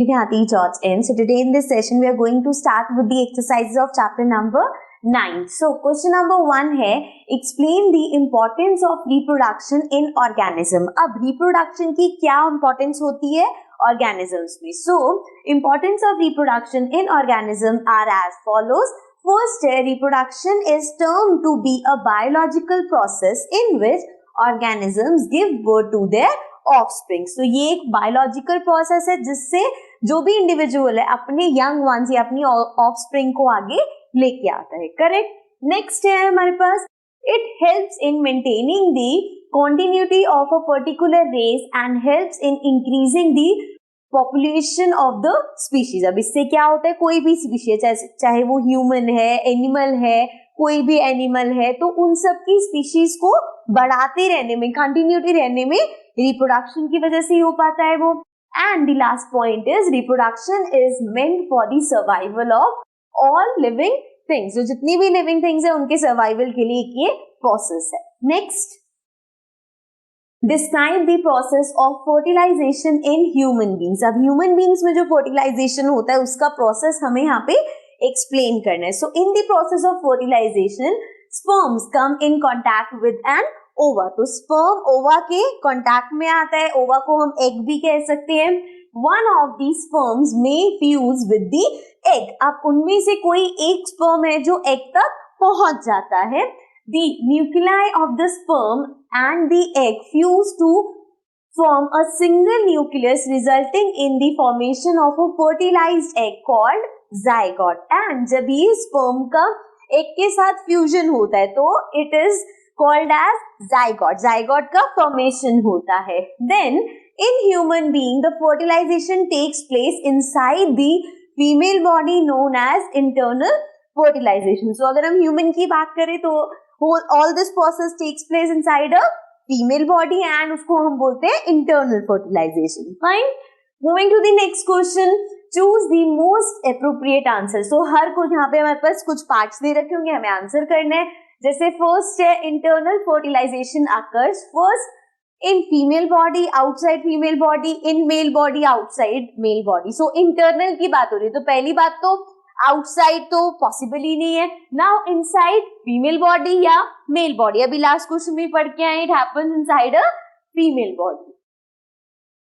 Nidhi George in. So today in this session we are going to start with the exercises of chapter number 9. So question number 1 है explain the importance of reproduction in organism. अब reproduction की क्या importance होती है organisms में? So importance of reproduction in organism are as follows. First, reproduction is termed to be a biological process in which organisms give birth to their offspring. So ये एक biological process है जिससे जो भी individual है अपने young ones या अपनी ऑफस्प्रिंग को आगे लेके आता है. करेक्ट. नेक्स्ट है हमारे पास it helps in maintaining the continuity of a particular race and helps in increasing the population of the species. अब इससे क्या होता है, कोई भी स्पीशीज चाहे वो ह्यूमन है, एनिमल है, कोई भी एनिमल है, तो उन सब की स्पीशीज को बढ़ाते रहने में, कंटिन्यूटी रहने में रिप्रोडक्शन की वजह से ही हो पाता है वो. And the last point is reproduction is meant for the survival of all living things. जो जितनी भी लिविंग थिंग्स है उनके सर्वाइवल के लिए ये प्रोसेस है. Next, describe the process of fertilization in human beings. अब ह्यूमन बींग्स में जो फर्टिलाइजेशन होता है उसका प्रोसेस हमें यहाँ पे एक्सप्लेन करना है. So in the process of fertilization sperms come in contact with an ova. तो स्पर्म ओवा के कांटेक्ट में आता है. ओवा को हम एग भी कह सकते हैं. One of the sperms may fuse with the egg. अब उनमें से कोई एक स्पर्म है जो एग तक पहुंच जाता है. The nuclei of the sperm and the egg fuse to form a single nucleus resulting in the formation of a fertilized egg called zygote. And जब ये sperm का egg के साथ fusion होता है तो it is called as zygote. Zygote का formation होता है. Then in human being the fertilization takes place inside the female body known as internal fertilization. So अगर हम human की बात करें तो all this process takes place inside a female body and उसको हम बोलते हैं internal fertilization. Fine. Moving to the next question, choose the most appropriate answer. So हर कुछ यहाँ पे हमारे पास कुछ पार्ट्स दे रखे होंगे, हमें आंसर करना है. जैसे फर्स्ट है internal fertilization occurs first in female body outside female body, in male body outside male body. So internal की बात हो रही है तो पहली बात तो आउटसाइड तो पॉसिबल ही नहीं है. नाउ इनसाइड फीमेल बॉडी या मेल बॉडी. अभी लास्ट क्वेश्चन में पढ़ के आए, it happens inside a female body.